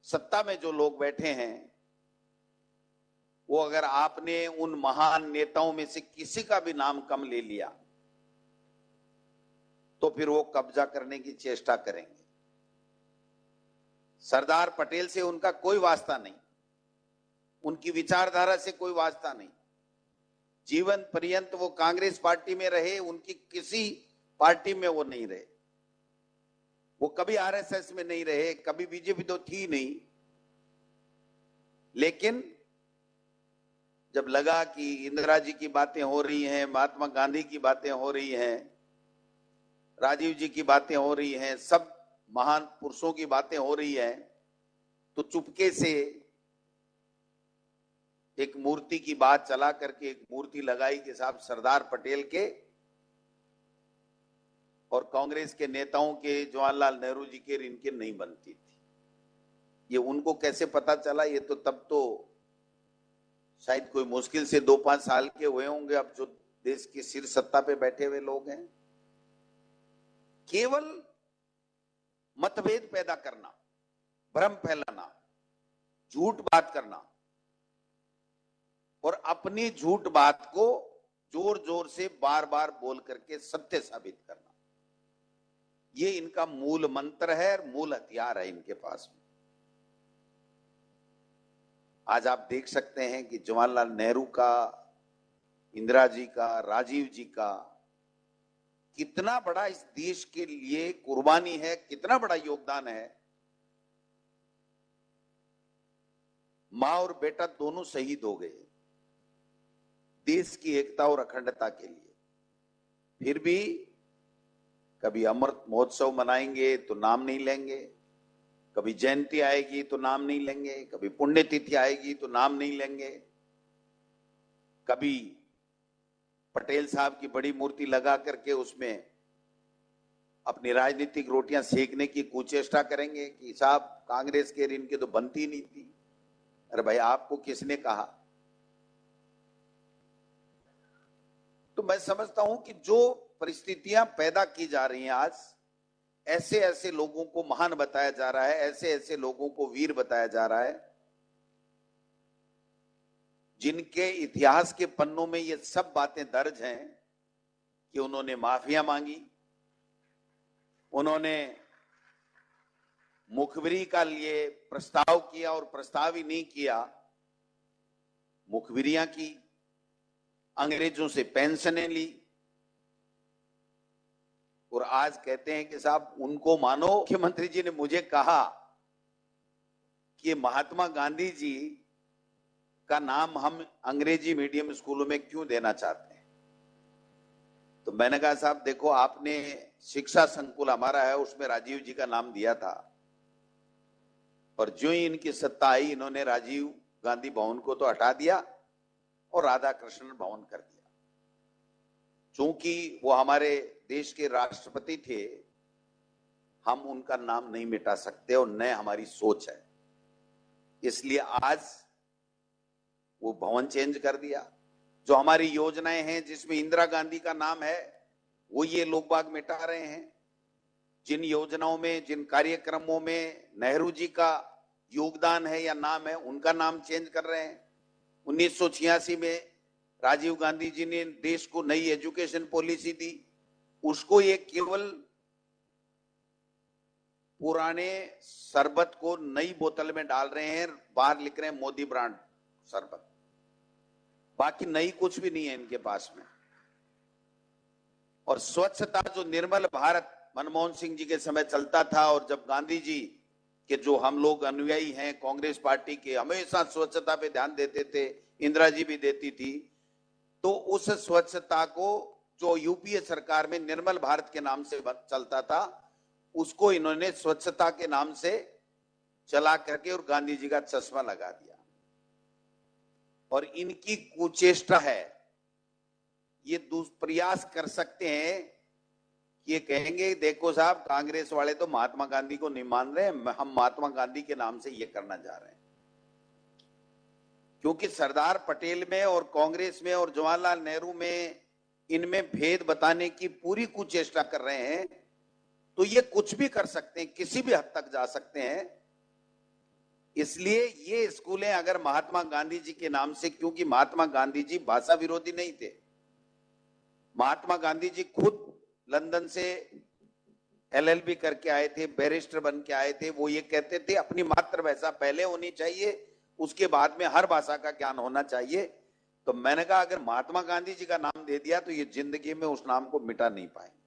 सत्ता में जो लोग बैठे हैं वो अगर आपने उन महान नेताओं में से किसी का भी नाम कम ले लिया तो फिर वो कब्जा करने की चेष्टा करेंगे। सरदार पटेल से उनका कोई वास्ता नहीं, उनकी विचारधारा से कोई वास्ता नहीं। जीवन पर्यंत वो कांग्रेस पार्टी में रहे, उनकी किसी पार्टी में वो नहीं रहे। वो कभी आरएसएस में नहीं रहे, कभी बीजेपी तो थी नहीं। लेकिन जब लगा कि इंदिरा जी की बातें हो रही हैं, महात्मा गांधी की बातें हो रही हैं, राजीव जी की बातें हो रही हैं, सब महान पुरुषों की बातें हो रही हैं, तो चुपके से एक मूर्ति की बात चला करके एक मूर्ति लगाई कि साहब सरदार पटेल के और कांग्रेस के नेताओं के, जवाहरलाल नेहरू जी के, इनके नहीं बनती थी। ये उनको कैसे पता चला, ये तो तब तो शायद कोई मुश्किल से 2-5 साल के हुए होंगे, अब जो देश की शीर्ष सत्ता पे बैठे हुए लोग हैं। केवल मतभेद पैदा करना, भ्रम फैलाना, झूठ बात करना और अपनी झूठ बात को जोर जोर से बार बार बोल करके सत्य साबित करना, ये इनका मूल मंत्र है और मूल हथियार है इनके पास में। आज आप देख सकते हैं कि जवाहरलाल नेहरू का, इंदिरा जी का, राजीव जी का कितना बड़ा इस देश के लिए कुर्बानी है, कितना बड़ा योगदान है। मां और बेटा दोनों शहीद हो गए देश की एकता और अखंडता के लिए। फिर भी कभी अमृत महोत्सव मनाएंगे तो नाम नहीं लेंगे, कभी जयंती आएगी तो नाम नहीं लेंगे, कभी पुण्यतिथि आएगी तो नाम नहीं लेंगे, कभी पटेल साहब की बड़ी मूर्ति लगा करके उसमें अपनी राजनीतिक रोटियां सेकने की कुचेष्टा करेंगे कि साहब कांग्रेस के इनके तो बनती नहीं थी। अरे भाई, आपको किसने कहा? तो मैं समझता हूं कि जो परिस्थितियां पैदा की जा रही हैं आज, ऐसे ऐसे लोगों को महान बताया जा रहा है, ऐसे ऐसे लोगों को वीर बताया जा रहा है जिनके इतिहास के पन्नों में ये सब बातें दर्ज हैं कि उन्होंने माफिया मांगी, उन्होंने मुखबिरी का लिए प्रस्ताव किया और प्रस्ताव ही नहीं किया, मुखबिरियां की, अंग्रेजों से पेंशनें ली और आज कहते हैं कि साहब उनको मानो। मुख्यमंत्री जी ने मुझे कहा कि महात्मा गांधी जी का नाम हम अंग्रेजी मीडियम स्कूलों में क्यों देना चाहते हैं। तो मैंने कहा साहब देखो, आपने शिक्षा संकुल हमारा है उसमें राजीव जी का नाम दिया था और जो ही इनकी सत्ता आई इन्होंने राजीव गांधी भवन को तो हटा दिया और राधा कृष्णन भवन कर दिया। चूंकि वो हमारे देश के राष्ट्रपति थे, हम उनका नाम नहीं मिटा सकते और न हमारी सोच है, इसलिए आज वो भवन चेंज कर दिया। जो हमारी योजनाएं हैं जिसमें इंदिरा गांधी का नाम है वो ये लोग बाग मिटा रहे हैं। जिन योजनाओं में, जिन कार्यक्रमों में नेहरू जी का योगदान है या नाम है, उनका नाम चेंज कर रहे हैं। 1986 में राजीव गांधी जी ने देश को नई एजुकेशन पॉलिसी दी, उसको ये केवल पुराने शरबत को नई बोतल में डाल रहे हैं, बाहर लिख रहे हैं मोदी ब्रांड शरबत, बाकी नई कुछ भी नहीं है इनके पास में। और स्वच्छता, जो निर्मल भारत मनमोहन सिंह जी के समय चलता था और जब गांधी जी के जो हम लोग अनुयायी हैं कांग्रेस पार्टी के, हमेशा स्वच्छता पे ध्यान देते थे, इंदिरा जी भी देती थी, तो उस स्वच्छता को जो यूपीए सरकार में निर्मल भारत के नाम से चलता था, उसको इन्होंने स्वच्छता के नाम से चला करके और गांधी जी का चश्मा लगा दिया। और इनकी कुचेष्टा है, ये दुष्प्रयास कर सकते हैं कि ये कहेंगे देखो साहब कांग्रेस वाले तो महात्मा गांधी को नहीं मान रहे, हम महात्मा गांधी के नाम से ये करना चाह रहे हैं। क्योंकि सरदार पटेल में और कांग्रेस में और जवाहरलाल नेहरू में, इनमें भेद बताने की पूरी कुचेष्टा कर रहे हैं, तो ये कुछ भी कर सकते हैं, किसी भी हद तक जा सकते हैं। इसलिए ये स्कूलें अगर महात्मा गांधी जी के नाम से, क्योंकि महात्मा गांधी जी भाषा विरोधी नहीं थे, महात्मा गांधी जी खुद लंदन से एलएलबी करके आए थे, बैरिस्टर बन के आए थे। वो ये कहते थे अपनी मातृभाषा पहले होनी चाहिए, उसके बाद में हर भाषा का ज्ञान होना चाहिए। तो मैंने कहा अगर महात्मा गांधी जी का नाम दे दिया तो ये जिंदगी में उस नाम को मिटा नहीं पाएंगे।